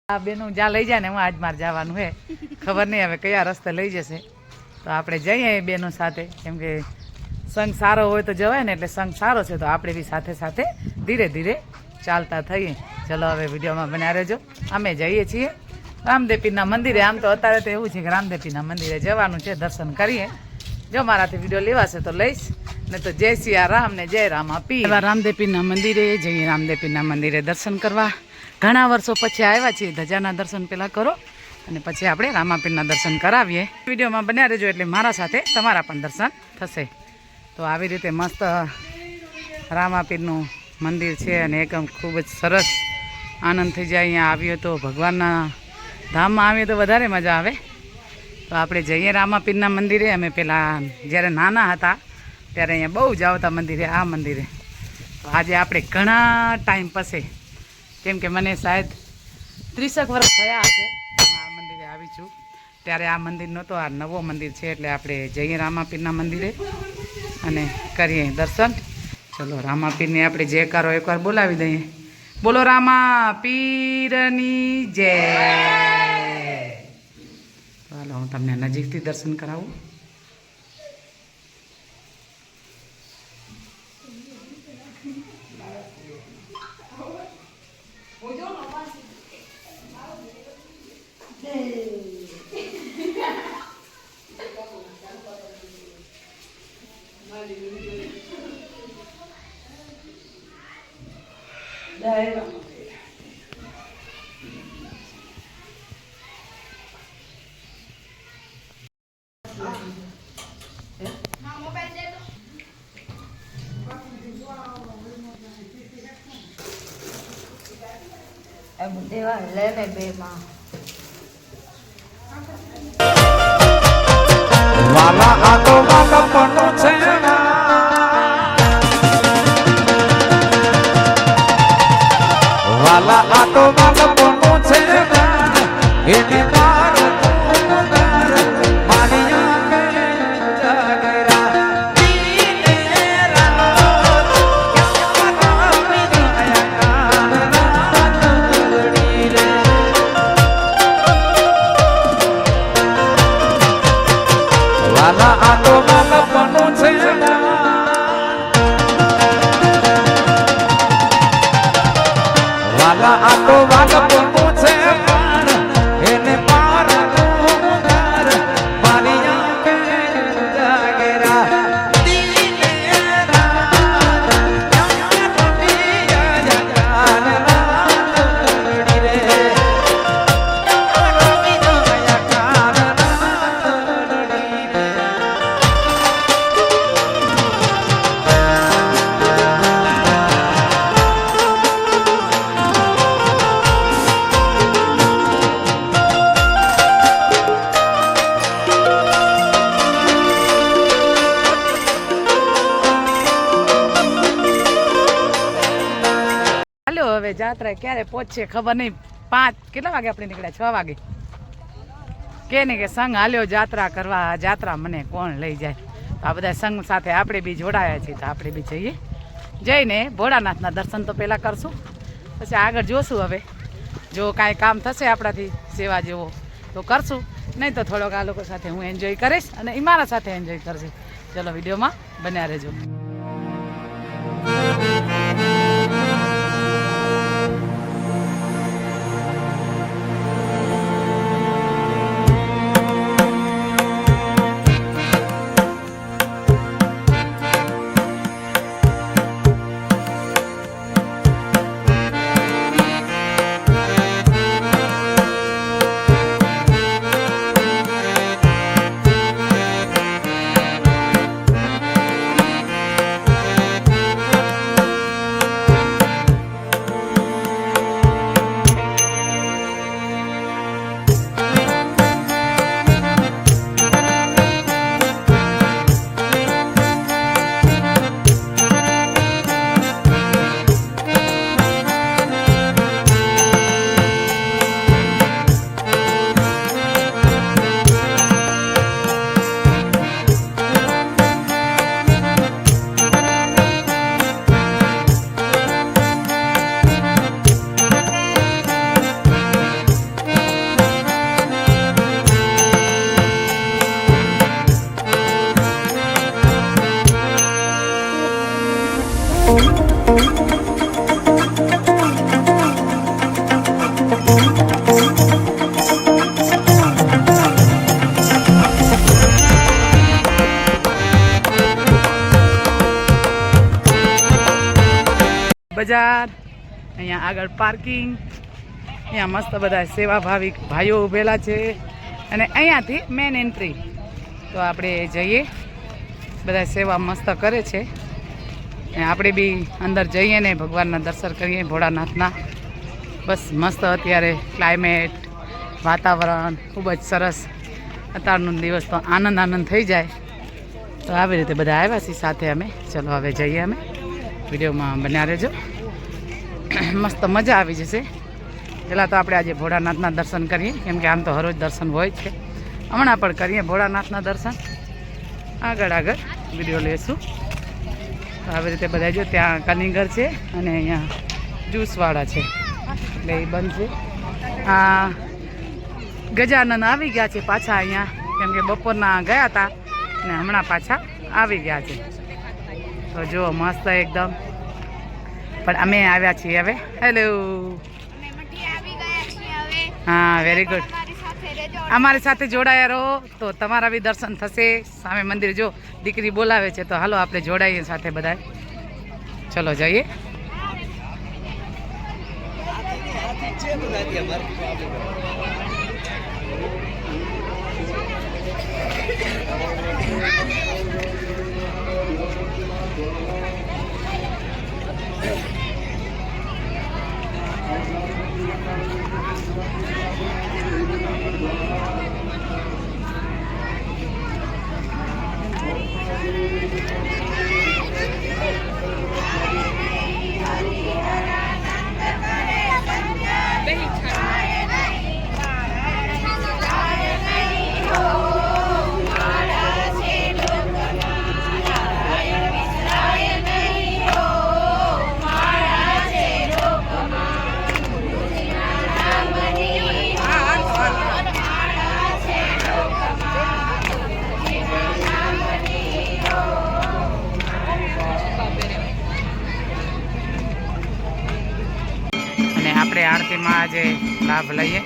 આ બેનું જ્યાં લઈ જાય ને હું આજ મારે જવાનું હે ખબર નહીં હવે કયા રસ્તે લઈ જશે તો આપણે જઈએ બેનો સાથે કેમ કે સંગ સારો હોય તો જવાય ને એટલે સંગ સારો છે તો આપણે બી સાથે સાથે ધીરે ધીરે ચાલતા થઈએ. ચલો હવે વિડીયોમાં બન્યા રહેજો. અમે જઈએ છીએ રામદેવપીરના મંદિરે. આમ તો અત્યારે તો એવું છે કે રામદેવપીરના મંદિરે જવાનું છે, દર્શન કરીએ. જો મારાથી વિડીયો લેવાશે તો લઈશ, ને તો જય સિયારામ ને જય રામાપીર. રામદેવપીરના મંદિરે જઈએ, રામદેવપીરના મંદિરે દર્શન કરવા. ઘણા વર્ષો પછી આવ્યા છીએ. ધજાના દર્શન પહેલાં કરો અને પછી આપણે રામાપીરના દર્શન કરાવીએ. વિડીયોમાં બન્યા રહેજો એટલે મારા સાથે તમારા પણ દર્શન થશે. તો આવી રીતે મસ્ત રામાપીરનું મંદિર છે અને એકદમ ખૂબ જ સરસ આનંદ થઈ જાય. અહીંયા આવીએ તો ભગવાનના ધામમાં આવીએ તો વધારે મજા આવે. તો આપણે જઈએ રામાપીરના મંદિરે. અમે પહેલાં જ્યારે નાના હતા ત્યારે અહીંયા બહુ જ આવતા મંદિરે, આ મંદિરે. તો આજે આપણે ઘણા ટાઈમ પછી, કેમ કે મને શાયદ 30 વર્ષ થયા હશે હું આ મંદિરે આવી છું. ત્યારે આ મંદિર નહોતો, આ નવો મંદિર છે એટલે આપણે જઈએ રામાપીરના મંદિરે અને કરીએ દર્શન. ચલો રામાપીરને આપણે જયકારો એકવાર બોલાવી દઈએ. બોલો રામાપીરની જય. ચાલો હું તમને નજીકથી દર્શન કરાવું. દેવા લે ને બે માં વાલા આ તો વાલપણું છે, વાલા આ તો વાલપણું છે એને માર હવે જાત્રા ક્યારે પહોંચશે ખબર નહીં. 5 કેટલા વાગે આપણે નીકળ્યા? 6 વાગે કે ને કે સંઘ હાલ્યો જાત્રા કરવા. જાત્રા મને કોણ લઈ જાય? તો આ બધા સંઘ સાથે આપણે બી જોડાયા છીએ તો આપણે બી જઈએ. જઈને ભોળાનાથના દર્શન તો પહેલાં કરશું, પછી આગળ જોશું. હવે જો કાંઈ કામ થશે આપણાથી સેવા જેવો તો કરશું, નહીં તો થોડોક આ લોકો સાથે હું એન્જોય કરીશ અને એ મારા સાથે એન્જોય કરશે. ચલો વિડીયોમાં બન્યા રહેજો. બજાર, અહીંયા આગળ પાર્કિંગ, અહીંયા મસ્ત બધા સેવાભાવી ભાઈઓ ઊભેલા છે અને અહીંયાથી મેન એન્ટ્રી. તો આપણે જઈએ, બધા સેવા મસ્ત કરે છે અને આપણે બી અંદર જઈએ ને ભગવાનના દર્શન કરીએ ભોળાનાથના. બસ મસ્ત અત્યારે ક્લાઇમેટ, વાતાવરણ ખૂબ જ સરસ. અત્યારનો દિવસ તો આનંદ થઈ જાય. તો આવી રીતે બધા આવ્યા છીએ સાથે અમે. ચલો હવે જઈએ અમે, વિડીયોમાં બન્યા રહેજો. મસ્ત મજા આવી જશે. પહેલાં તો આપણે આજે ભોળાનાથના દર્શન કરીએ, કેમ કે આમ તો હરોજ દર્શન હોય જ છે. હમણાં પણ કરીએ ભોળાનાથના દર્શન. આગળ વિડીયો લેશું. તો આવી રીતે બધા જો ત્યાં કનિંગર છે અને અહીંયા જ્યુસવાળા છે, એટલે એ બંધ છે. આ ગજાનંદ આવી ગયા છે પાછા અહીંયા, કેમ કે બપોરના ગયા હતા અને હમણાં પાછા આવી ગયા છે. તો જુઓ મસ્ત એકદમ. પણ અમે આવ્યા છીએ હવે. હેલો. હા, વેરી ગુડ. અમારી સાથે જોડાયા રહો તો તમારા બી દર્શન થશે. સામે મંદિર જો દીકરી બોલાવે છે, તો હાલો આપણે જોડાઈએ સાથે બધા. ચલો જઈએ. આપણે આરતીમાં આજે લાભ લઈએ.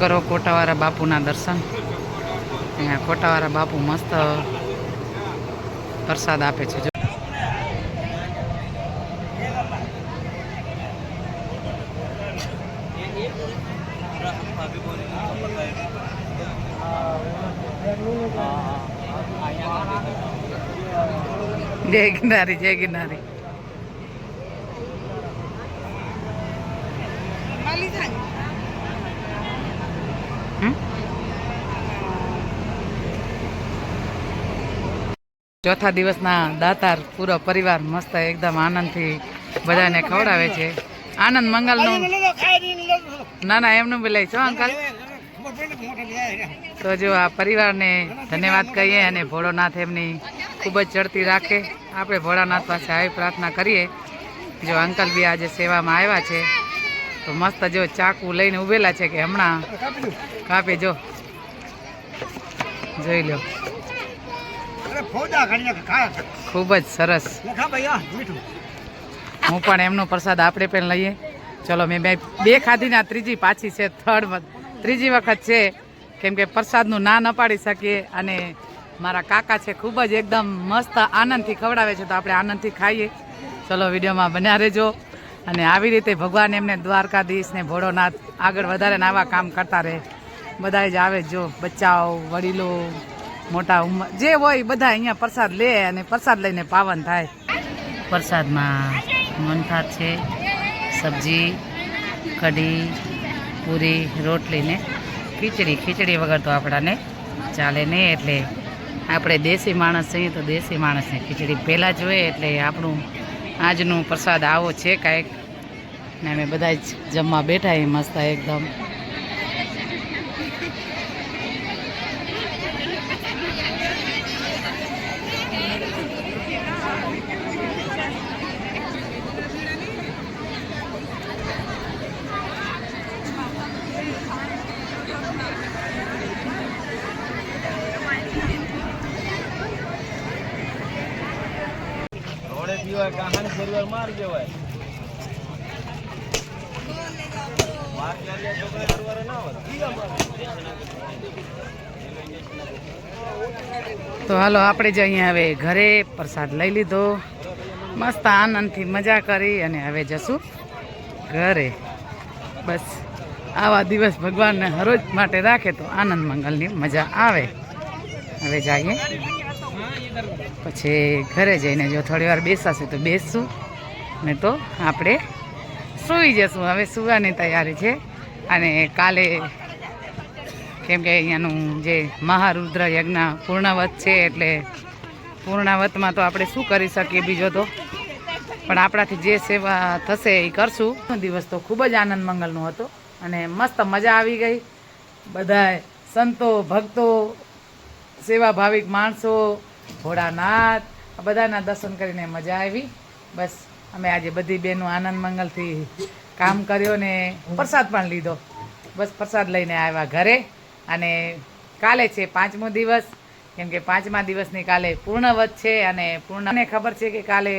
કરો કોટાવાળા બાપુના દર્શન. અહીંયા કોટાવાળા બાપુ મસ્ત પ્રસાદ આપે છે. જય ગિરનારી, જય ગિરનારી. ચોથા દિવસના દાતાર પૂરો પરિવાર મસ્ત એકદમ આનંદથી બધાને ખવડાવે છે. આનંદ મંગલનું ના ના એમનું બોલાય છો અંકલ. તો જો આ પરિવારને ધન્યવાદ કહીએ અને ભોળોનાથ એમની ખૂબ જ ચડતી રાખે. આપણે ભોળાનાથ પાસે આવી પ્રાર્થના કરીએ. જો અંકલ બી આજે સેવામાં આવ્યા છે તો મસ્ત જો ચાકુ લઈને ઉભેલા છે કે હમણાં કાપે. જો જોઈ લો, ખૂબ જ સરસ. હું પણ એમનો પ્રસાદ આપણે પણ લઈએ. ચલો મેં બે ખાધી ને આ ત્રીજી પાછી છે, ત્રીજી વખત છે, કેમ કે પ્રસાદનું ના ન પાડી શકીએ. અને મારા કાકા છે ખૂબ જ એકદમ મસ્ત આનંદથી ખવડાવે છે તો આપણે આનંદથી ખાઈએ. ચલો વિડીયોમાં બન્યા રહેજો. અને આવી રીતે ભગવાન એમને દ્વારકાધીશ ને ભોળોનાથ આગળ વધારે ને આવા કામ કરતા રહે. બધા જ આવે જો બચ્ચાઓ, વડીલો, મોટા ઉંમર જે હોય બધા અહીંયા પ્રસાદ લે અને પ્રસાદ લઈને પાવન થાય. પ્રસાદમાં મોહનથાળ છે, સબ્જી, કઢી, પૂરી, રોટલી ને ખીચડી. ખીચડી વગર તો આપણાને ચાલે નહીં. એટલે આપણે દેશી માણસ છીએ તો દેશી માણસને ખીચડી પહેલાં જોઈએ. એટલે આપણું આજનું પ્રસાદ આવો છે કાંઈક. ને અમે બધા જ જમવા બેઠા એ મસ્ત એકદમ. તો હાલો આપણે જ અહીંયા હવે ઘરે પ્રસાદ લઈ લીધો, મસ્ત આનંદથી મજા કરી અને હવે જશું ઘરે. બસ આવા દિવસ ભગવાનને હરોજ માટે રાખે તો આનંદ મંગલની મજા આવે. હવે જઈએ પછી ઘરે જઈને જો થોડી વાર બેસાશે તો બેસશું, ને તો આપણે સૂઈ જશું. હવે સૂવાની તૈયારી છે. અને કાલે કેમ કે અહીંયાનું જે મહારુદ્ર યજ્ઞ પૂર્ણવત છે એટલે પૂર્ણવતમાં તો આપણે શું કરી શકીએ બીજો તો, પણ આપણાથી જે સેવા થશે એ કરશું. દિવસ તો ખૂબ જ આનંદ મંગલનો હતો અને મસ્ત મજા આવી ગઈ. બધા સંતો, ભક્તો, સેવા ભાવિક માણસો, ભોળાનાથ બધાના દર્શન કરીને મજા આવી. બસ અમે આજે બધી બહેનો આનંદ મંગલથી કામ કર્યો ને પ્રસાદ પણ લીધો. બસ પ્રસાદ લઈને આવ્યા ઘરે. અને કાલે છે 5મો દિવસ, કેમ કે 5મા દિવસની કાલે પૂર્ણવત છે. અને પૂર્ણને ખબર છે કે કાલે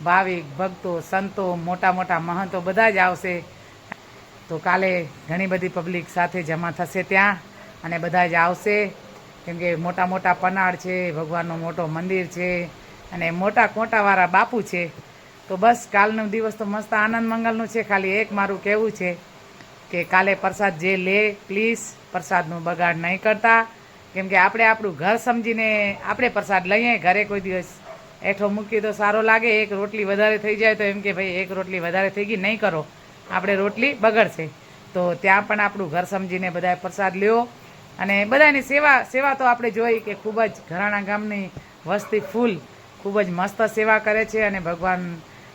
ભાવિક ભક્તો, સંતો, મોટા મોટા મહંતો બધા જ આવશે. તો કાલે ઘણી બધી પબ્લિક સાથે જમા થશે ત્યાં અને બધા જ આવશે. કેમ કે મોટા મોટા પનાળ છે, ભગવાનનો મોટો મંદિર છે અને મોટા કોટાવાળા બાપુ છે. તો બસ કાલનો દિવસ તો મસ્ત આનંદ મંગલનું છે. ખાલી એક મારું કહેવું છે કે કાલે પ્રસાદ જે લે પ્લીઝ પ્રસાદનું બગાડ નહીં કરતા. કેમ કે આપણે આપણું ઘર સમજીને આપણે પ્રસાદ લઈએ. ઘરે કોઈ દિવસ એઠો મૂકીએ તો સારો લાગે. એક રોટલી વધારે થઈ જાય તો એમ કે ભાઈ એક રોટલી વધારે થઈ ગઈ, નહીં કરો, આપણે રોટલી બગડશે. તો ત્યાં પણ આપણું ઘર સમજીને બધાએ પ્રસાદ લ્યો. અને બધાની સેવા તો આપણે જોઈ કે ખૂબ જ ઘરાણા ગામની વસ્તી ફૂલ ખૂબ જ મસ્ત સેવા કરે છે. અને ભગવાન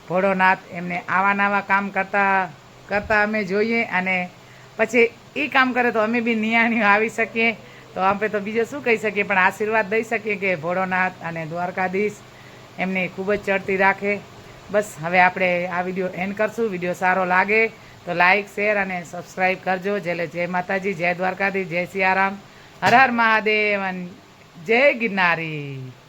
ભોળોનાથ એમને આવા નવા કામ કરતા અમે જોઈએ. અને પછી એ કામ કરે તો અમે બી નિયાણીઓ આવી શકીએ. તો આપણે તો બીજું શું કહી શકીએ, પણ આશીર્વાદ દઈ શકીએ કે ભોળોનાથ અને દ્વારકાધીશ એમને ખૂબ જ ચડતી રાખે. બસ હવે આપણે આ વિડીયો એન્ડ કરશું. વિડીયો સારો લાગે તો લાઈક, શેર અને સબસ્ક્રાઈબ કરજો. જય માતાજી, જય દ્વારકાધીશ, જય સિયારામ, હર હર મહાદેવ, જય ગિરનારી.